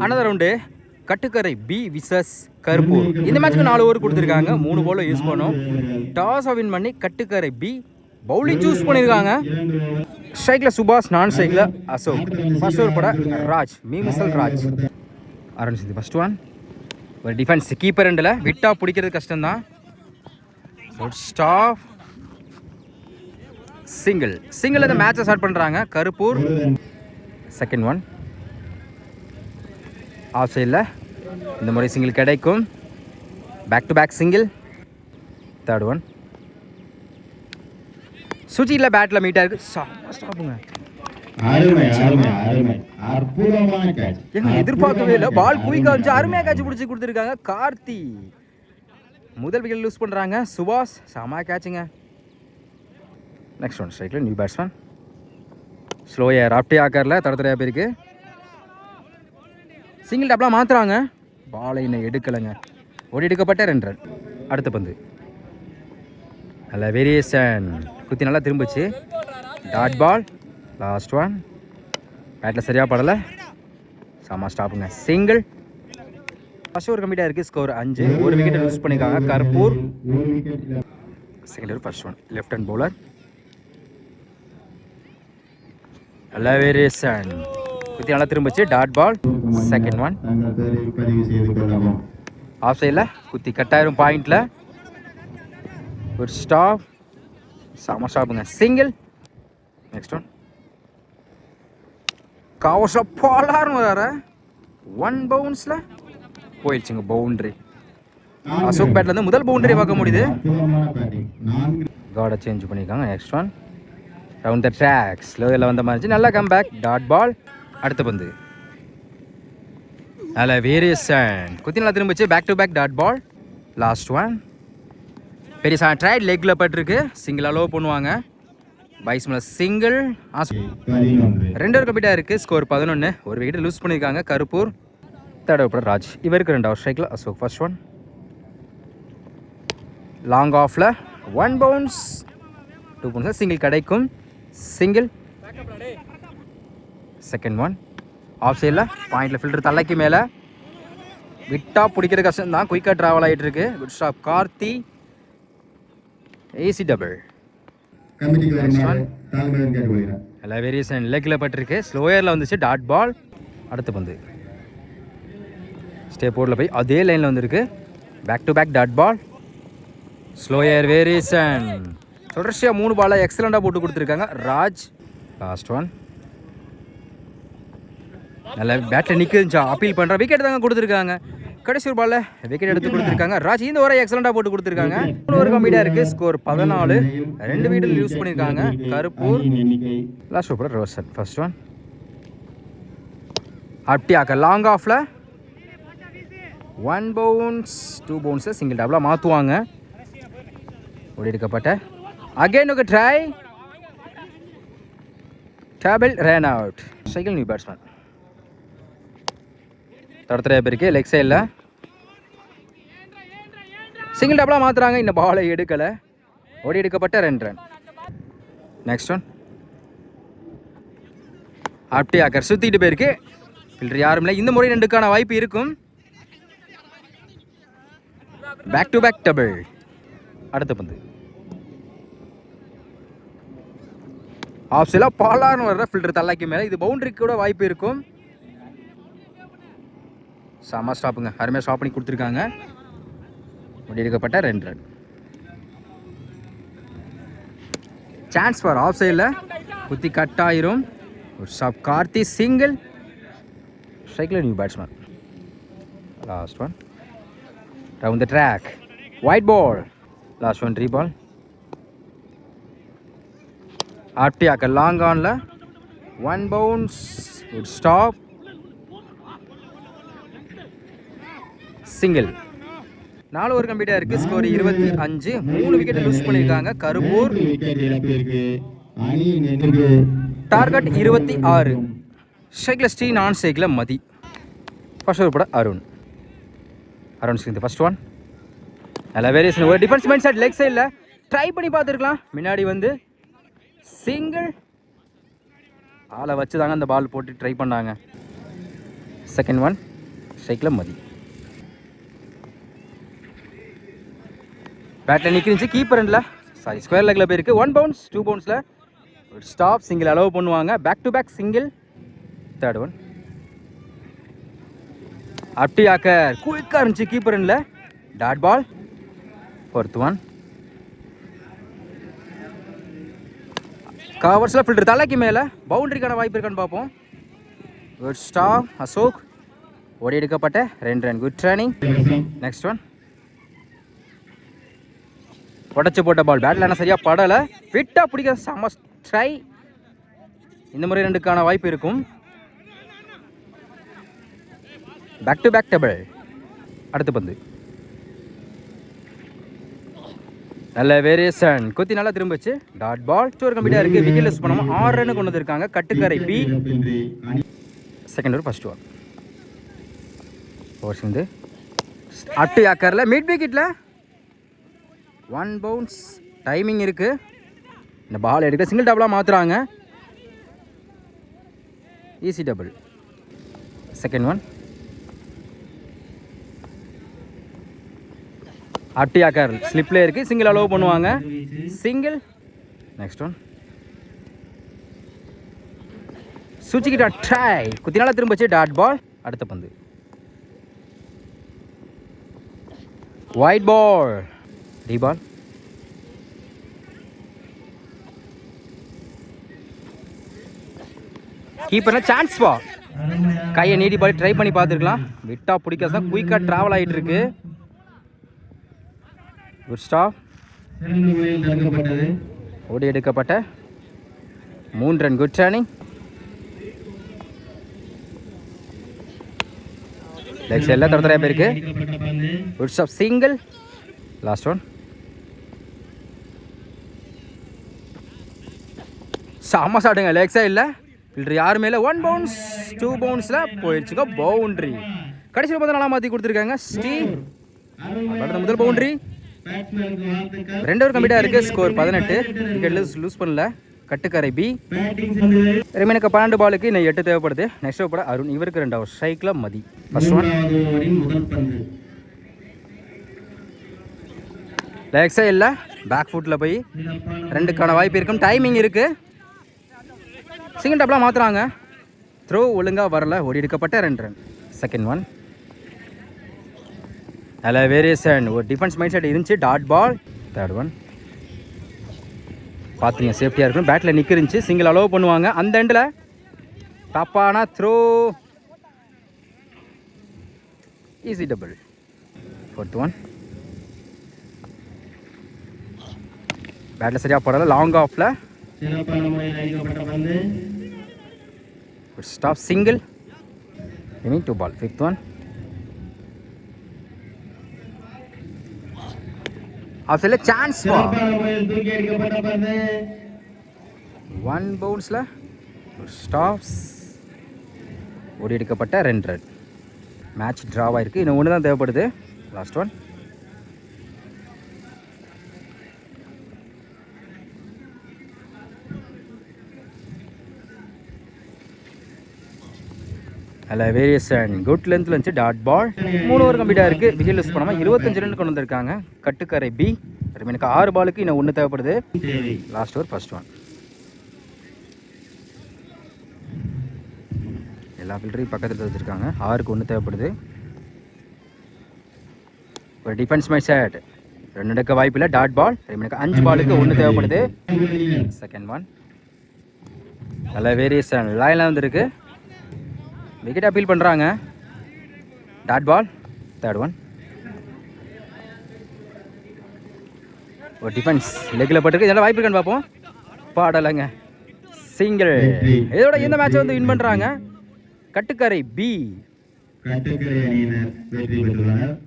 Another round Kattukkarai B versus Karuppur. இந்த மேட்ச்க்கு 4 over கொடுத்துருக்காங்க, 3 பால் யூஸ் பண்ணோம். டாஸ் வின் பண்ணி கட்டுக்கரை பி பவுலிங் சூஸ் பண்ணியிருக்காங்க. ஸ்ட்ரைக்கில் சுபாஷ், நான் ஸ்ட்ரைக்கில் அசோக். ஃபர்ஸ்ட் ஓவர் பட ராஜ், மீமிசல் ராஜ். ஆரம்பிச்சது ஃபர்ஸ்ட் ஒன். ஒரு டிஃபென்ஸ் கீப்பர் ரெண்டில் விட்டா பிடிக்கிறது கஷ்டம்தான். ஸ்டாப் சிங்கிள் இந்த மேட்சை ஸ்டார்ட் பண்ணுறாங்க கருப்பூர். செகண்ட் ஒன் ஆஃப் சைடில் இந்த முறை சிங்கிள் கிடைக்கும். Back to back single. Third one சுச்சியில் பேட்டில் மீட்டாக இருக்கு. ஸ்டாப்புங்க, எதிர்பார்க்கவே இல்லை. பால் குயிக்காக வந்துச்சு, அருமையாக கேட்ச் பிடிச்சி கொடுத்துருக்காங்க கார்த்தி. முதல் விக்கெட் லூஸ் பண்ணுறாங்க சுபாஷ். செம கேட்சுங்க. நெக்ஸ்ட் ஒன் ஸ்ட்ரைக்கில் நியூ பேட்ஸ்மேன் ஸ்லோயர் ஆப்டி ஆக்கரில் தடத்துறையாக போயிருக்கு. சிங்கிள் டப்லாம் மாற்றுறாங்க. பாலை இன்னும் எடுக்கலைங்க. ஓடி எடுக்கப்பட்ட 2 ரன். அடுத்த பந்து நல்ல வேரியேஷன், குத்தி நல்லா திரும்பிச்சு. Dot ball. லாஸ்ட் ஒன் பேட்டில் சரியாக படலை. செம ஸ்டாப்புங்க, சிங்கிள். ஃபர்ஸ்ட் ஓவர் கம்ப்ளீட்டாக இருக்குது. ஸ்கோர் 5. ஒரு விக்கெட்டை லூஸ் பண்ணியிருக்காங்க Karuppur. Second over first one left hand bowler நல்ல வேரியேஷன், குத்தி நல்லா திரும்பிச்சு. Dot ball. Second one off சைடில் குத்தி கட்டாயிரும் பாயிண்டில். ஒரு ஸ்டாப், செம ஸ்டாப்புங்க, சிங்கிள். நெக்ஸ்ட் ஒன் கவச பாலார்னு வர 1 பவுன்ஸில் போயிடுச்சுங்க பவுண்டரி. அசோக் பேட்லேருந்து முதல் பவுண்டரி பார்க்க முடியுது. கார்டை சேஞ்ச் பண்ணியிருக்காங்க. Next one round the track ஸ்லோவில் வந்த மாதிரி நல்லா கம் பேக். Dot ball. அடுத்த பந்து நல்ல வேரியேஷன், குத்தி நல்லா திரும்பிச்சு. Back to back dot ball. Last one பெரிய ட்ரைட் லெக்கில் பட்டிருக்கு. சிங்கிள் அலோவ் பண்ணுவாங்க. பைஸ் மேலே சிங்கிள். 2 ஓவர் கம்ப்ளீட்டாக இருக்குது. ஸ்கோர் 11. ஒரு விக்கெட் லூஸ் பண்ணியிருக்காங்க கருப்பூர். தேர்ட் ஓவர் ராஜ், இவருக்கு 2 ஓவர் ஸ்ட்ரைக்கில் அசோக். ஃபர்ஸ்ட் ஒன் லாங் ஆஃபில் 1 பவுன்ஸ் 2 பவுன்ஸ் சிங்கிள் கிடைக்கும். சிங்கிள். செகண்ட் ஒன் ஆஃப் சைடில் பாயிண்டில் ஃபில்டர் தலைக்கு மேலே விட்டா பிடிக்கிற கஷ்டம் தான். குயிக்காக ட்ராவல் ஆகிட்டு இருக்கு. Good stop Karthi. Easy double. எல்லா வேரியேஷன் லெக்கில் பட்டிருக்கு. ஸ்லோயரில் வந்துச்சு. Dot ball. அடுத்த பந்து ஸ்டே போர்டில் போய் அதே லைனில் வந்துருக்கு. Back to back dot ball. Slower variation, தொடர்ச்சியாக 3 பாலை எக்ஸலண்டாக போட்டு கொடுத்துருக்காங்க ராஜ். லாஸ்ட் ஒன் நல்ல பேட்டில் நிற்குதுச்சா அப்பீல் பண்ணுற விக்கெட் தாங்க கொடுத்துருக்காங்க. கடைசி ஒரு பாலில் விக்கெட் எடுத்து கொடுத்துருக்காங்க ராஜ். இந்த ஓவரை எக்ஸலண்டாக போட்டு கொடுத்துருக்காங்க. 3 ஓவர் கம்ப்ளீட்டாக இருக்குது. ஸ்கோர் 14. 2 விக்கெட் யூஸ் பண்ணியிருக்காங்க Karuppur. Last over Roshan. First one அப்படியாக்க லாங் ஆஃபில் 1 பவுன்ஸ் 2 பவுன்ஸை சிங்கிள் டபுளாக மாற்றுவாங்க. ஓடி எடுக்கப்பட்ட அகைன் ஒரு ட்ரை. டேபிள் ரன் அவுட். சைக்கிள் நியூ பேட்ஸ்மேன் தடத்துறையா பேருக்கு லெக் சைடில் சிங்கிள் டபுளாக மாற்றுறாங்க. இந்த பாலை எடுக்கலை. ஓடி எடுக்கப்பட்ட 2 ரன். நெக்ஸ்ட் ஒன் அப்படி ஆக்கர் சுற்றிட்டு போயிருக்கு. ஃபில்டர் யாரும் இல்லை. இந்த முறை 2க்கான வாய்ப்பு இருக்கும். Back to back double. அடுத்த பந்து ஆஃப் சைடில் பாலார்னு வர்ற ஃபில்டர் தள்ளாக்கி மேலே. இது பவுண்டரிக்கு கூட வாய்ப்பு இருக்கும். செம ஸ்டாப்புங்க, அருமையாக ஸ்டாப் பண்ணி கொடுத்துருக்காங்க. முடி எடுக்கப்பட்ட 2 ரன். சான்ஸ் ஃபார் ஆஃப் சைடில் குத்தி கட் ஆயிரும். ஒரு ஸ்டாப் கார்த்தி சிங்கிள். ஸ்ட்ரைக்கில் new batsman. Last one round the track wide ball. Last one 3 ball. ஆப்டியாக்க லாங் ஆனில் 1 bounce good stop single. 4 over கம்ப்ளீட்டாக இருக்குது. ஸ்கோர் 25. 3 விக்கெட் லூஸ் பண்ணியிருக்காங்க கருப்பூர். டார்கெட் 26. ஸ்ட்ரைக்கில் ஸ்ரீ, நான் ஸ்ட்ரைக்கில் மதி. ஃபர்ஸ்ட் ஓவர் பட அருண் சிங். ஃபர்ஸ்ட் ஒன் நல்ல வேரியேஷன். ஒரு டிஃபென்ஸ் மைண்ட் செட் லெக் சைடில் ட்ரை பண்ணி பார்த்துருக்கலாம். முன்னாடி வந்து சிங்கிள். ஆளை வச்சு தாங்க அந்த பால் போட்டு ட்ரை பண்ணாங்க. செகண்ட் ஒன் ஸ்ட்ரைக்கில் மதி. பேட்டில் நிற்கிருந்துச்சு, கீப்பர் எண்டில் சாரி ஸ்கொயர் லெக்கில் போயிருக்கு. 1 பவுன்ஸ் 2 பவுன்ஸில் ஒரு ஸ்டாப் சிங்கிள் அலோவ் பண்ணுவாங்க. Back to back single. Third one அப்படி ஆக்கர் குயிக்காக இருந்துச்சு கீப்பர் எண்டில். Dot ball. ஃபோர்த் ஒன் கவர்ஸில் ஃபில்டர் தலைக்கு மேலே பவுண்டரிக்கான வாய்ப்பு இருக்கான்னு பார்ப்போம். Good stop Ashok. ஓடி எடுக்கப்பட்ட 2 run. Good training. Next one உடச்சி போட்ட பால் பேட்டில் என்ன சரியாக படலை. விட்டா பிடிக்க செம்ம ட்ரை. இந்த முறை 2க்கான வாய்ப்பு இருக்கும். Back to back double. அடுத்த பந்து நல்ல வேரியேஷன். குத்தி நல்லா திரும்பிச்சு. டாட் பால். ஒரு கம்ப்ளீட்டாக இருக்குது. விக்கெட் லெஸ் பண்ணாமல் 6 ரன் கொண்டு வந்திருக்காங்க. கட்டுக்கரை பி. செகண்ட் ஒரு ஃபர்ஸ்ட் ஒன் ஓவர் வந்து அட்டு ஆக்கரில் மிட் விக்கெட்டில் 1 பவுன்ஸ். டைமிங் இருக்குது. இந்த பால் எடுக்க சிங்கிள் டபுளாக மாற்றுறாங்க. Easy double. செகண்ட் ஒன் அட்டி ஆக்கர் ஸ்லிப்ல இருக்குது. சிங்கிள் அலோவ் பண்ணுவாங்க. சிங்கிள். நெக்ஸ்ட் ஒன் சுச்சிக்கிட்டா ட்ரை. குத்தினால திரும்பிச்சு. Dot ball. அடுத்த பந்து ஒயிட் பால். டி பால். கீப்பர்னா சான்ஸ் பால். கையை நீடி பால் ட்ரை பண்ணி பார்த்துருக்கலாம். விட்டா பிடிக்காது தான் குயிக்காக ட்ராவல் ஆகிட்டு இருக்கு. Good stop. ஓடி எடுக்கப்பட்ட 3 ரன். Good training. லெக்ஸ் எல்லாம் தரத்தரையாக போயிருக்கு. Good stop single. Last one செம்ம சாட்டுங்க. லெக்ஸா இல்லை ஃபில்டர் யாருமே இல்லை. 1 பவுன்ஸ் 2 பவுன்ஸில் போயிடுச்சுங்க பவுண்ட்ரி. கடைசியில் பார்த்தா நல்லா மாற்றி கொடுத்துருக்காங்க. ஸ்டீவ் முதல் பவுண்ட்ரி. 2 ஓவர் கம்ப்ளீட்டாக இருக்குது. ஸ்கோர் 18. விக்கெட் லூஸ் பண்ணல. கட்டுக்கரை பி. ரிமைனுக்கு 12 பாலுக்கு இன்னும் 8 தேவைப்படுது. Next over Arun. இவருக்கு 2 ஓவர். ஸ்ட்ரைக்கில் மதி. ஃபர்ஸ்ட் ஒன் லெக்ஸே இல்லை. பேக் ஃபுட்டில் போய் 2க்கான வாய்ப்பு இருக்கும். டைமிங் இருக்குது. சிங்கிள் டபுளாக மாற்றுறாங்க. த்ரோ ஒழுங்காக வரல. ஓடி எடுக்கப்பட்ட 2 ரன். செகண்ட் ஒன் நல்ல வேரியேஷன். ஒரு டிஃபென்ஸ் மைண்ட் செட் இருந்துச்சு. Dot ball. தேர்ட் ஒன் பார்த்துங்க சேஃப்டியாக இருக்கணும். பேட்டில் நிற்கிருந்துச்சு. சிங்கிள் அலோவ் பண்ணுவாங்க. அந்த எண்டில் தப்பான throw. Easy double. Fourth one பேட்டில் சரியாக போடல. லாங் ஆஃபில் ஸ்டாப் சிங்கிள். மீன் 2 பால். ஃபிஃப்த் ஒன் ஆஃப்ல சான்ஸ் 1 பவுன்ஸில் ஸ்டாப்ஸ். ஓடி எடுக்கப்பட்ட 2 ரன். மேட்ச் ட்ராவாக இருக்குது. இன்னும் ஒன்று தான் தேவைப்படுது. லாஸ்ட் ஒன் அதில் வேரியேஷன். குட் லென்த்தில் இருந்துச்சு. டாட் பால். 3 ஓவர் கம்ப்ளீட்டாக இருக்குது. விக்கெட் லூஸ் பண்ணாமல் 25 ரன் கொண்டு வந்திருக்காங்க. கட்டுக்கரை பி. எனக்கு 6 பாலுக்கு இன்னும் 1 தேவைப்படுது. லாஸ்ட் ஓவர் ஃபர்ஸ்ட் ஒன் எல்லா ஃபில்டரையும் பக்கத்தில் வச்சுருக்காங்க. 6க்கு 1 தேவைப்படுது. ஒரு டிஃபென்ஸ் மைண்ட் செட். 2 எடுக்க வாய்ப்பு இல்லை. Dot ball. எனக்கு 5 பாலுக்கு 1 தேவைப்படுது. செகண்ட் ஒன் நல்ல வேரியேஷன். லைனில் வந்துருக்கு. விக்கெட் அப்பீல் பண்ணுறாங்க. Dot ball. தேர்ட் ஒன் ஒரு டிஃபென்ஸ் லெக்கில் பட்டிருக்கு. இதெல்லாம் வாய்ப்பு இருக்கான்னு பார்ப்போம். பாடலைங்க. சிங்கிள். இதோட இந்த மேட்சை வந்து வின் பண்ணுறாங்க. கட்டுக்கரை பி.